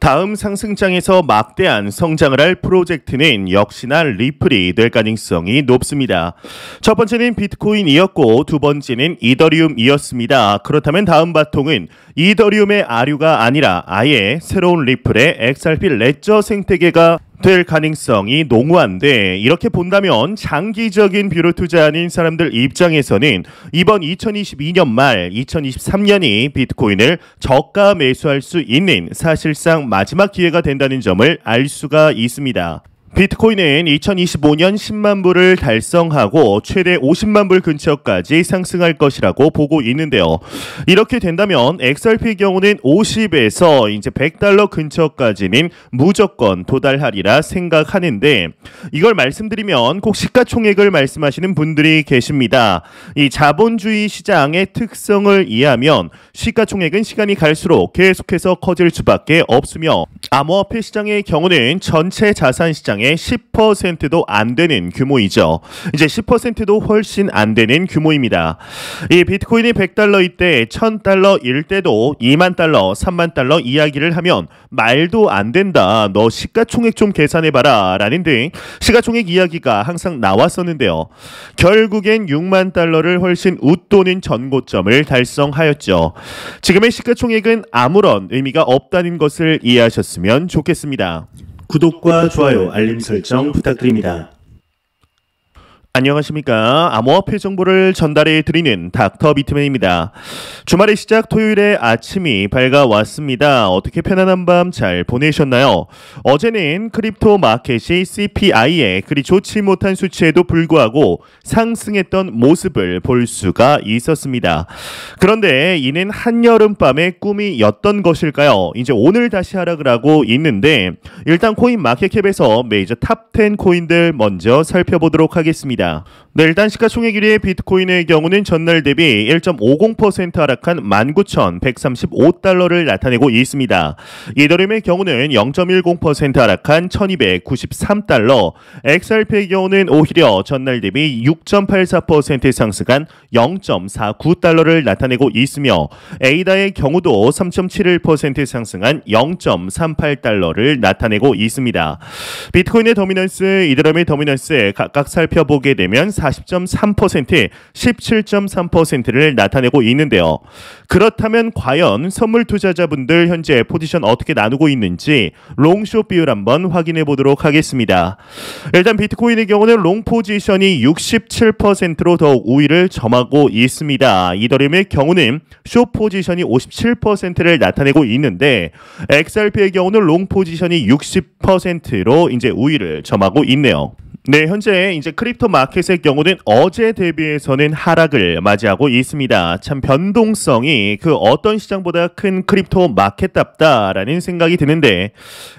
다음 상승장에서 막대한 성장을 할 프로젝트는 역시나 리플이 될 가능성이 높습니다. 첫 번째는 비트코인이었고 두 번째는 이더리움이었습니다. 그렇다면 다음 바통은 이더리움의 아류가 아니라 아예 새로운 리플의 XRP 레저 생태계가 될 가능성이 농후한데, 이렇게 본다면 장기적인 뷰로 투자하는 사람들 입장에서는 이번 2022년 말 2023년이 비트코인을 저가 매수할 수 있는 사실상 마지막 기회가 된다는 점을 알 수가 있습니다. 비트코인은 2025년 10만 불을 달성하고 최대 50만 불 근처까지 상승할 것이라고 보고 있는데요. 이렇게 된다면 XRP의 경우는 50에서 이제 $100 근처까지는 무조건 도달하리라 생각하는데, 이걸 말씀드리면 꼭 시가총액을 말씀하시는 분들이 계십니다. 이 자본주의 시장의 특성을 이해하면 시가총액은 시간이 갈수록 계속해서 커질 수밖에 없으며, 암호화폐 시장의 경우는 전체 자산 시장의 10%도 안 되는 규모이죠. 이제 10%도 훨씬 안 되는 규모입니다. 이 비트코인이 $100일 때, $1000일 때도 $2만, $3만 이야기를 하면 말도 안 된다, 너 시가총액 좀 계산해봐라 라는 등 시가총액 이야기가 항상 나왔었는데요. 결국엔 $6만 훨씬 웃도는 전고점을 달성하였죠. 지금의 시가총액은 아무런 의미가 없다는 것을 이해하셨으면 좋겠습니다. 구독과 좋아요, 알림 설정 부탁드립니다. 안녕하십니까. 암호화폐 정보를 전달해 드리는 닥터 비트맨입니다. 주말의 시작 토요일의 아침이 밝아왔습니다. 어떻게 편안한 밤 잘 보내셨나요? 어제는 크립토 마켓이 CPI에 그리 좋지 못한 수치에도 불구하고 상승했던 모습을 볼 수가 있었습니다. 그런데 이는 한여름밤의 꿈이었던 것일까요? 이제 오늘 다시 하락을 하고 있는데, 일단 코인 마켓캡에서 메이저 탑 10 코인들 먼저 살펴보도록 하겠습니다. 네, 일단 시가총액 1위의 비트코인의 경우는 전날 대비 1.50% 하락한 19,135달러를 나타내고 있습니다. 이더리움의 경우는 0.10% 하락한 1,293달러, XRP의 경우는 오히려 전날 대비 6.84% 상승한 0.49달러를 나타내고 있으며, 에이다의 경우도 3.71% 상승한 0.38달러를 나타내고 있습니다. 비트코인의 더미넌스, 이더리움의 더미넌스 각각 살펴보게 되면 40.3%, 17.3%를 나타내고 있는데요. 그렇다면 과연 선물 투자자분들 현재 포지션 어떻게 나누고 있는지 롱숏 비율 한번 확인해 보도록 하겠습니다. 일단 비트코인의 경우는 롱 포지션이 67%로 더욱 우위를 점하고 있습니다. 이더리움의 경우는 숏 포지션이 57%를 나타내고 있는데, XRP의 경우는 롱 포지션이 60%로 이제 우위를 점하고 있네요. 네, 현재 이제 크립토 마켓의 경우는 어제 대비해서는 하락을 맞이하고 있습니다. 참 변동성이 그 어떤 시장보다 큰 크립토 마켓답다라는 생각이 드는데,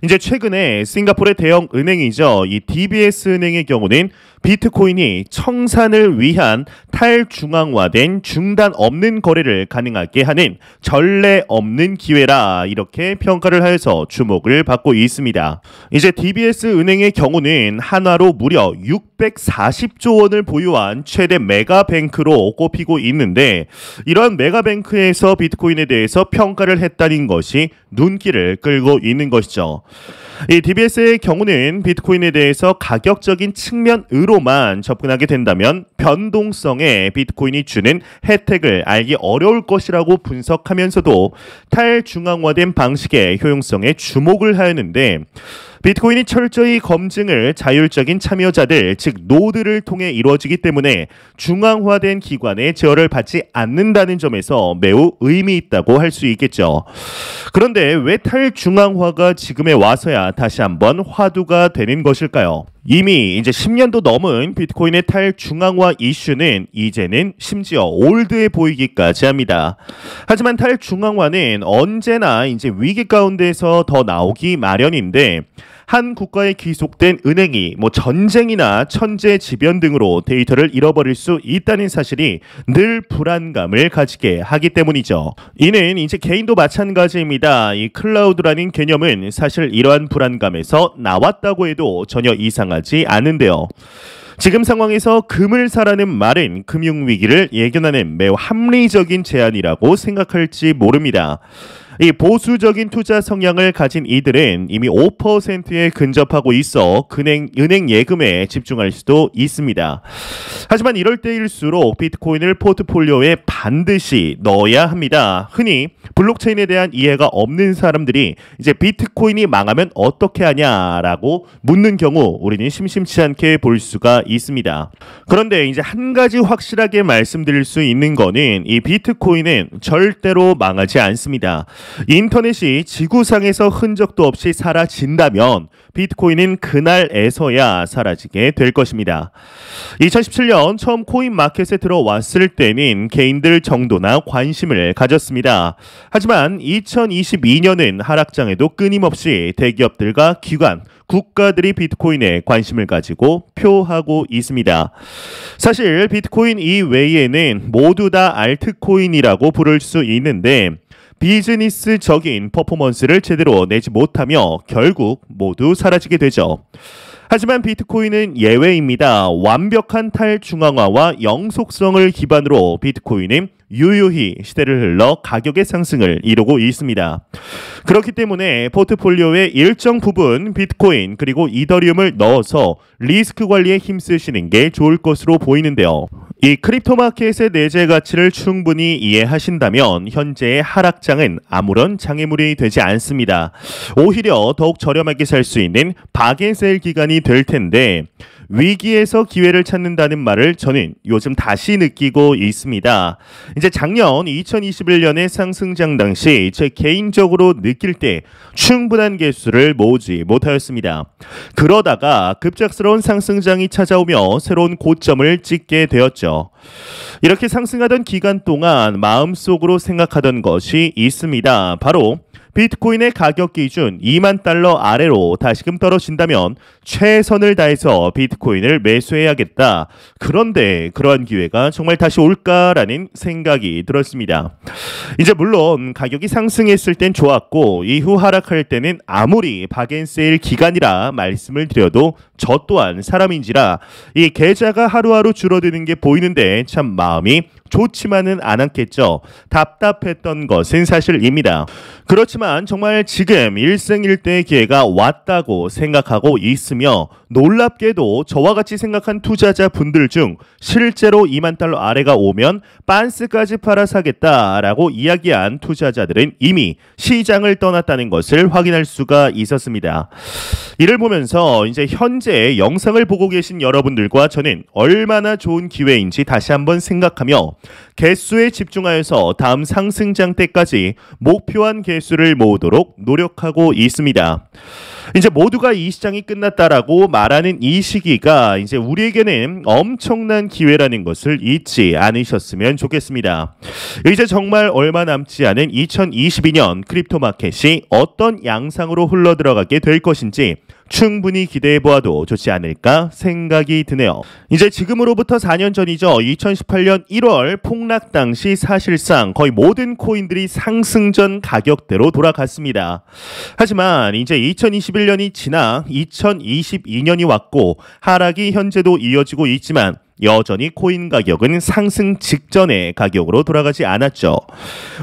이제 최근에 싱가포르의 대형 은행이죠. 이 DBS 은행의 경우는 비트코인이 청산을 위한 탈중앙화된 중단 없는 거래를 가능하게 하는 전례 없는 기회라, 이렇게 평가를 하여서 주목을 받고 있습니다. 이제 DBS 은행의 경우는 한화로 무려 640조 원을 보유한 최대 메가뱅크로 꼽히고 있는데, 이런 메가뱅크에서 비트코인에 대해서 평가를 했다는 것이 눈길을 끌고 있는 것이죠. 이 DBS의 경우는 비트코인에 대해서 가격적인 측면으로만 접근하게 된다면 변동성에 비트코인이 주는 혜택을 알기 어려울 것이라고 분석하면서도 탈중앙화된 방식의 효용성에 주목을 하였는데, 비트코인이 철저히 검증을 자율적인 참여자들, 즉 노드를 통해 이루어지기 때문에 중앙화된 기관의 제어를 받지 않는다는 점에서 매우 의미 있다고 할 수 있겠죠. 그런데 왜 탈중앙화가 지금에 와서야 다시 한번 화두가 되는 것일까요? 이미 이제 10년도 넘은 비트코인의 탈중앙화 이슈는 이제는 심지어 올드해 보이기까지 합니다. 하지만 탈중앙화는 언제나 이제 위기 가운데서 더 나오기 마련인데, 한 국가에 귀속된 은행이 전쟁이나 천재지변 등으로 데이터를 잃어버릴 수 있다는 사실이 늘 불안감을 가지게 하기 때문이죠. 이는 이제 개인도 마찬가지입니다. 이 클라우드라는 개념은 사실 이러한 불안감에서 나왔다고 해도 전혀 이상하지 않은데요. 지금 상황에서 금을 사라는 말은 금융위기를 예견하는 매우 합리적인 제안이라고 생각할지 모릅니다. 이 보수적인 투자 성향을 가진 이들은 이미 5%에 근접하고 있어 은행 예금에 집중할 수도 있습니다. 하지만 이럴 때일수록 비트코인을 포트폴리오에 반드시 넣어야 합니다. 흔히 블록체인에 대한 이해가 없는 사람들이 이제 비트코인이 망하면 어떻게 하냐라고 묻는 경우 우리는 심심치 않게 볼 수가 있습니다. 그런데 이제 한 가지 확실하게 말씀드릴 수 있는 거는 이 비트코인은 절대로 망하지 않습니다. 인터넷이 지구상에서 흔적도 없이 사라진다면 비트코인은 그날에서야 사라지게 될 것입니다. 2017년 처음 코인 마켓에 들어왔을 때는 개인들 정도나 관심을 가졌습니다. 하지만 2022년은 하락장에도 끊임없이 대기업들과 기관, 국가들이 비트코인에 관심을 가지고 표하고 있습니다. 사실 비트코인 이외에는 모두 다 알트코인이라고 부를 수 있는데 비즈니스적인 퍼포먼스를 제대로 내지 못하며 결국 모두 사라지게 되죠. 하지만 비트코인은 예외입니다. 완벽한 탈중앙화와 영속성을 기반으로 비트코인은 유유히 시대를 흘러 가격의 상승을 이루고 있습니다. 그렇기 때문에 포트폴리오의 일정 부분 비트코인 그리고 이더리움을 넣어서 리스크 관리에 힘쓰시는 게 좋을 것으로 보이는데요. 이 크립토 마켓의 내재 가치를 충분히 이해하신다면 현재의 하락장은 아무런 장애물이 되지 않습니다. 오히려 더욱 저렴하게 살 수 있는 바겐세일 기간이 될 텐데 위기에서 기회를 찾는다는 말을 저는 요즘 다시 느끼고 있습니다. 이제 작년 2021년의 상승장 당시 제 개인적으로 느낄 때 충분한 개수를 모으지 못하였습니다. 그러다가 급작스러운 상승장이 찾아오며 새로운 고점을 찍게 되었죠. 이렇게 상승하던 기간 동안 마음속으로 생각하던 것이 있습니다. 바로 비트코인의 가격 기준 2만 달러 아래로 다시금 떨어진다면 최선을 다해서 비트코인을 매수해야겠다. 그런데 그러한 기회가 정말 다시 올까라는 생각이 들었습니다. 이제 물론 가격이 상승했을 땐 좋았고 이후 하락할 때는 아무리 바겐세일 기간이라 말씀을 드려도 저 또한 사람인지라 이 계좌가 하루하루 줄어드는 게 보이는데 참 마음이 좋지만은 않았겠죠. 답답했던 것은 사실입니다. 그렇지만 정말 지금 일생일대의 기회가 왔다고 생각하고 있으며 놀랍게도 저와 같이 생각한 투자자 분들 중 실제로 2만 달러 아래가 오면 빤스까지 팔아 사겠다라고 이야기한 투자자들은 이미 시장을 떠났다는 것을 확인할 수가 있었습니다. 이를 보면서 이제 현재 영상을 보고 계신 여러분들과 저는 얼마나 좋은 기회인지 다시 한번 생각하며 개수에 집중하여서 다음 상승장 때까지 목표한 개수를 모으도록 노력하고 있습니다. 이제 모두가 이 시장이 끝났다라고 말하는 이 시기가 이제 우리에게는 엄청난 기회라는 것을 잊지 않으셨으면 좋겠습니다. 이제 정말 얼마 남지 않은 2022년 크립토 마켓이 어떤 양상으로 흘러들어가게 될 것인지 충분히 기대해보아도 좋지 않을까 생각이 드네요. 이제 지금으로부터 4년 전이죠. 2018년 1월 폭락 당시 사실상 거의 모든 코인들이 상승전 가격대로 돌아갔습니다. 하지만 이제 2021년이 지나 2022년이 왔고 하락이 현재도 이어지고 있지만 여전히 코인 가격은 상승 직전의 가격으로 돌아가지 않았죠.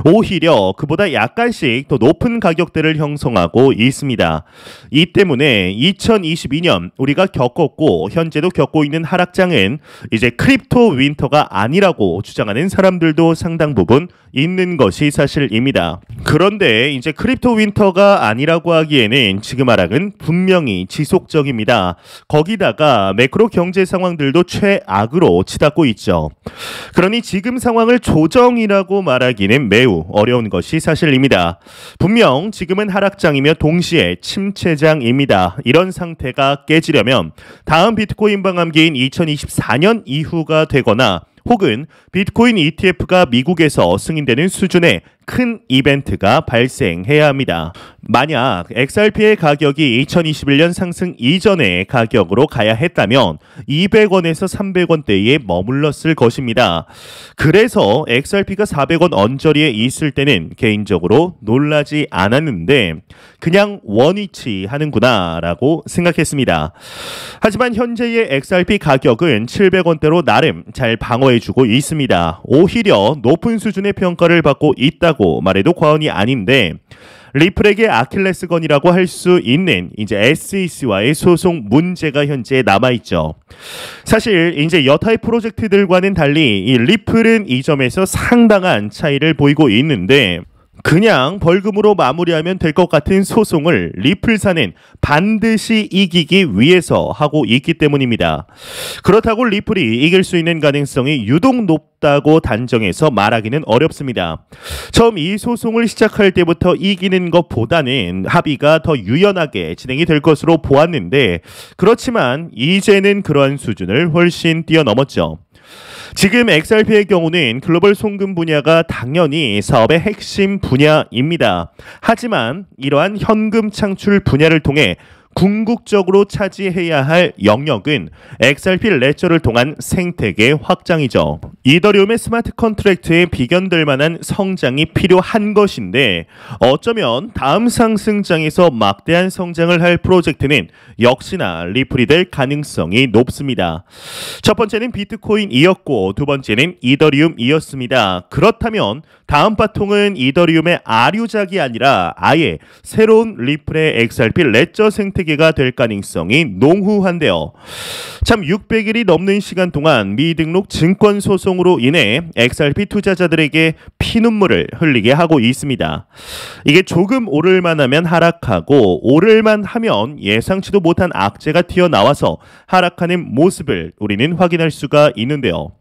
오히려 그보다 약간씩 더 높은 가격대를 형성하고 있습니다. 이 때문에 2022년 우리가 겪었고 현재도 겪고 있는 하락장은 이제 크립토 윈터가 아니라고 주장하는 사람들도 상당 부분 있는 것이 사실입니다. 그런데 이제 크립토 윈터가 아니라고 하기에는 지금 하락은 분명히 지속적입니다. 거기다가 매크로 경제 상황들도 최악으로 치닫고 있죠. 그러니 지금 상황을 조정이라고 말하기는 매우 어려운 것이 사실입니다. 분명 지금은 하락장이며 동시에 침체장입니다. 이런 상태가 깨지려면 다음 비트코인 방함기인 2024년 이후가 되거나 혹은 비트코인 ETF가 미국에서 승인되는 수준의 큰 이벤트가 발생해야 합니다. 만약 XRP의 가격이 2021년 상승 이전의 가격으로 가야 했다면 200원에서 300원대에 머물렀을 것입니다. 그래서 XRP가 400원 언저리에 있을 때는 개인적으로 놀라지 않았는데 그냥 원위치 하는구나 라고 생각했습니다. 하지만 현재의 XRP 가격은 700원대로 나름 잘 방어해주고 있습니다. 오히려 높은 수준의 평가를 받고 있다고 있다고 말해도 과언이 아닌데 리플에게 아킬레스건이라고 할 수 있는 이제 SEC와의 소송 문제가 현재 남아있죠. 사실 이제 여타의 프로젝트들과는 달리 이 리플은 이 점에서 상당한 차이를 보이고 있는데 그냥 벌금으로 마무리하면 될 것 같은 소송을 리플사는 반드시 이기기 위해서 하고 있기 때문입니다. 그렇다고 리플이 이길 수 있는 가능성이 유독 높다고 단정해서 말하기는 어렵습니다. 처음 이 소송을 시작할 때부터 이기는 것보다는 합의가 더 유연하게 진행이 될 것으로 보았는데 그렇지만 이제는 그러한 수준을 훨씬 뛰어넘었죠. 지금 XRP의 경우는 글로벌 송금 분야가 당연히 사업의 핵심 분야입니다. 하지만 이러한 현금 창출 분야를 통해 궁극적으로 차지해야 할 영역은 XRP 레저를 통한 생태계 확장이죠. 이더리움의 스마트 컨트랙트에 비견될 만한 성장이 필요한 것인데 어쩌면 다음 상승장에서 막대한 성장을 할 프로젝트는 역시나 리플이 될 가능성이 높습니다. 첫 번째는 비트코인이었고 두 번째는 이더리움이었습니다. 그렇다면 다음 바통은 이더리움의 아류작이 아니라 아예 새로운 리플의 XRP 레저 생태계가 될 가능성이 농후한데요. 참 600일이 넘는 시간 동안 미등록 증권 소송으로 인해 XRP 투자자들에게 피눈물을 흘리게 하고 있습니다. 이게 조금 오를만 하면 하락하고 오를만 하면 예상치도 못한 악재가 튀어나와서 하락하는 모습을 우리는 확인할 수가 있는데요.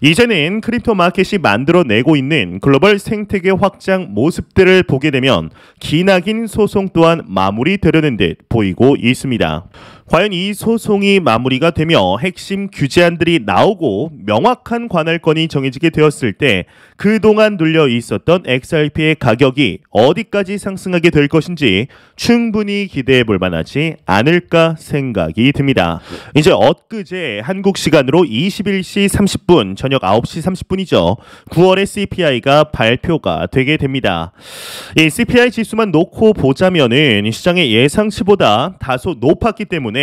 이제는 크립토 마켓이 만들어내고 있는 글로벌 생태계 확장 모습들을 보게 되면 기나긴 소송 또한 마무리되려는 듯 보이고 있습니다. 과연 이 소송이 마무리가 되며 핵심 규제안들이 나오고 명확한 관할권이 정해지게 되었을 때 그동안 눌려 있었던 XRP의 가격이 어디까지 상승하게 될 것인지 충분히 기대해 볼 만하지 않을까 생각이 듭니다. 이제 엊그제 한국 시간으로 21시 30분 저녁 9시 30분이죠. 9월의 CPI가 발표가 되게 됩니다. 이 CPI 지수만 놓고 보자면은 시장의 예상치보다 다소 높았기 때문에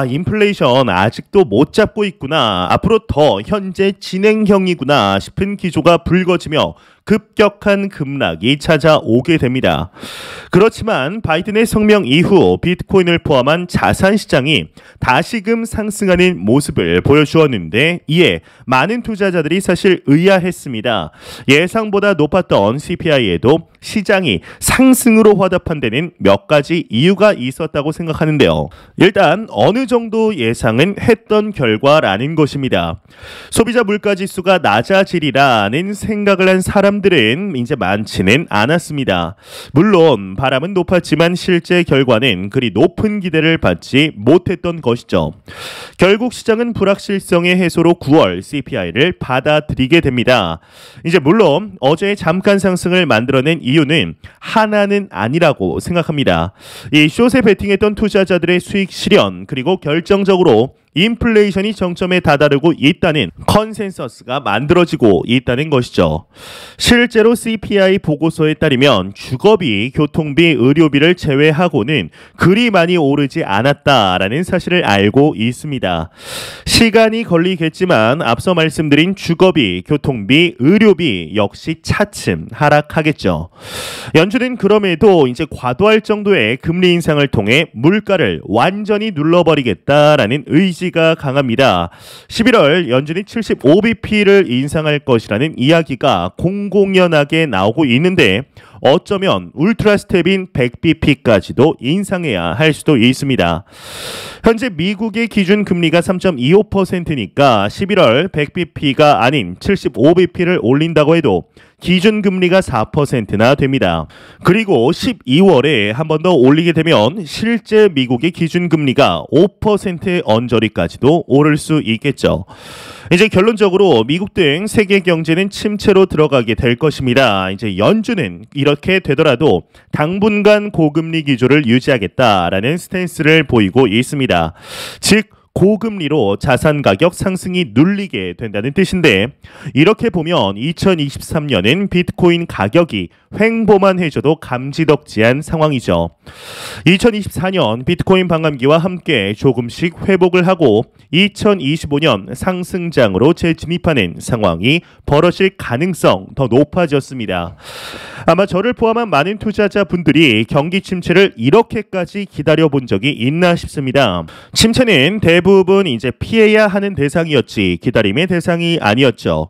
인플레이션 아직도 못 잡고 있구나. 앞으로 더 현재 진행형이구나 싶은 기조가 불거지며 급격한 급락이 찾아오게 됩니다. 그렇지만 바이든의 성명 이후 비트코인을 포함한 자산 시장이 다시금 상승하는 모습을 보여주었는데 이에 많은 투자자들이 사실 의아했습니다. 예상보다 높았던 CPI에도 시장이 상승으로 화답한 데는 몇 가지 이유가 있었다고 생각하는데요. 일단 어느 정도 예상은 했던 결과라는 것입니다. 소비자 물가지수가 낮아지리라는 생각을 한 사람들은 이제 많지는 않았습니다. 물론 바람은 높았지만 실제 결과는 그리 높은 기대를 받지 못했던 것이죠. 결국 시장은 불확실성의 해소로 9월 CPI를 받아들이게 됩니다. 이제 물론 어제 잠깐 상승을 만들어낸 이유는 하나는 아니라고 생각합니다. 이 숏에 베팅했던 투자자들의 수익 실현 그리고 결정적으로 인플레이션이 정점에 다다르고 있다는 컨센서스가 만들어지고 있다는 것이죠. 실제로 CPI 보고서에 따르면 주거비, 교통비, 의료비를 제외하고는 그리 많이 오르지 않았다라는 사실을 알고 있습니다. 시간이 걸리겠지만 앞서 말씀드린 주거비, 교통비, 의료비 역시 차츰 하락하겠죠. 연준은 그럼에도 이제 과도할 정도의 금리 인상을 통해 물가를 완전히 눌러버리겠다라는 의지가 강합니다. 11월 연준이 75bp를 인상할 것이라는 이야기가 공공연하게 나오고 있는데 어쩌면 울트라 스텝인 100bp까지도 인상해야 할 수도 있습니다. 현재 미국의 기준 금리가 3.25%니까 11월 100bp가 아닌 75bp를 올린다고 해도 기준 금리가 4%나 됩니다. 그리고 12월에 한 번 더 올리게 되면 실제 미국의 기준 금리가 5%의 언저리까지도 오를 수 있겠죠. 이제 결론적으로 미국 등 세계 경제는 침체로 들어가게 될 것입니다. 이제 연준은 이렇게 되더라도 당분간 고금리 기조를 유지하겠다라는 스탠스를 보이고 있습니다. 즉 고금리로 자산 가격 상승이 눌리게 된다는 뜻인데, 이렇게 보면 2023년은 비트코인 가격이 횡보만 해줘도 감지덕지한 상황이죠. 2024년 비트코인 반감기와 함께 조금씩 회복을 하고 2025년 상승장으로 재진입하는 상황이 벌어질 가능성 더 높아졌습니다. 아마 저를 포함한 많은 투자자분들이 경기 침체를 이렇게까지 기다려본 적이 있나 싶습니다. 침체는 대부분 이제 피해야 하는 대상이었지 기다림의 대상이 아니었죠.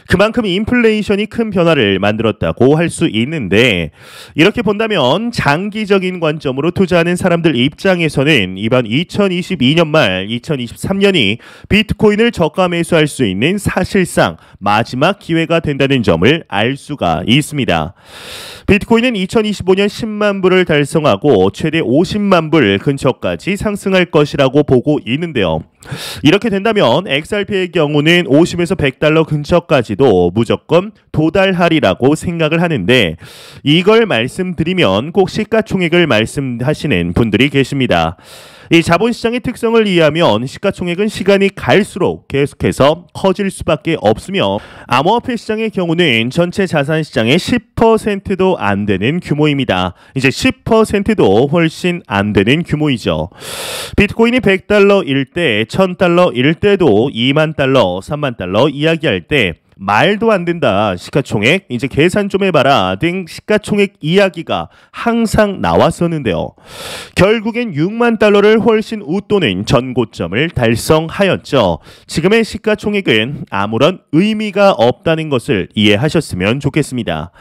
그만큼 인플레이션이 큰 변화를 만들었다고 할 수 있는데, 이렇게 본다면 장기적인 관점으로 투자하는 사람들 입장에서는 이번 2022년 말 2023년이 비트코인을 저가 매수할 수 있는 사실상 마지막 기회가 된다는 점을 알 수가 있습니다. 비트코인은 2025년 10만 불을 달성하고 최대 50만 불 근처까지 상승할 것이라고 보고 있는데요. 이렇게 된다면 XRP의 경우는 50에서 100달러 근처까지도 무조건 도달하리라고 생각을 하는데, 이걸 말씀드리면 꼭 시가총액을 말씀하시는 분들이 계십니다. 이 자본시장의 특성을 이해하면 시가총액은 시간이 갈수록 계속해서 커질 수밖에 없으며, 암호화폐 시장의 경우는 전체 자산시장의 10%도 안 되는 규모입니다. 이제 10%도 훨씬 안 되는 규모이죠. 비트코인이 100달러일 때, 1000달러일 때도 2만 달러, 3만 달러 이야기할 때 말도 안 된다, 시가총액 이제 계산 좀 해봐라 등 시가총액 이야기가 항상 나왔었는데요. 결국엔 6만 달러를 훨씬 웃도는 전고점을 달성하였죠. 지금의 시가총액은 아무런 의미가 없다는 것을 이해하셨으면 좋겠습니다.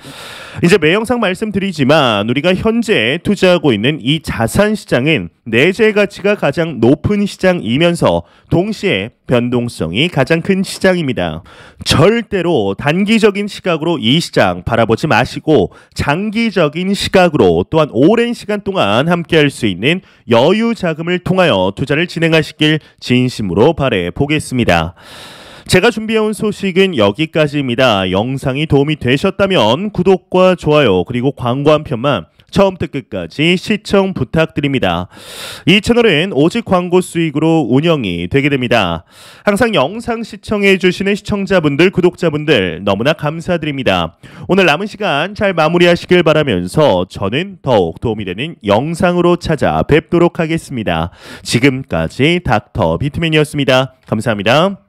이제 매 영상 말씀드리지만 우리가 현재 투자하고 있는 이 자산시장은 내재 가치가 가장 높은 시장이면서 동시에 변동성이 가장 큰 시장입니다. 절대로 단기적인 시각으로 이 시장 바라보지 마시고 장기적인 시각으로 또한 오랜 시간 동안 함께할 수 있는 여유 자금을 통하여 투자를 진행하시길 진심으로 바라 보겠습니다. 제가 준비해온 소식은 여기까지입니다. 영상이 도움이 되셨다면 구독과 좋아요 그리고 광고 한 편만 처음부터 끝까지 시청 부탁드립니다. 이 채널은 오직 광고 수익으로 운영이 되게 됩니다. 항상 영상 시청해 주시는 시청자분들, 구독자분들 너무나 감사드립니다. 오늘 남은 시간 잘 마무리하시길 바라면서 저는 더욱 도움이 되는 영상으로 찾아뵙도록 하겠습니다. 지금까지 닥터 비트맨이었습니다. 감사합니다.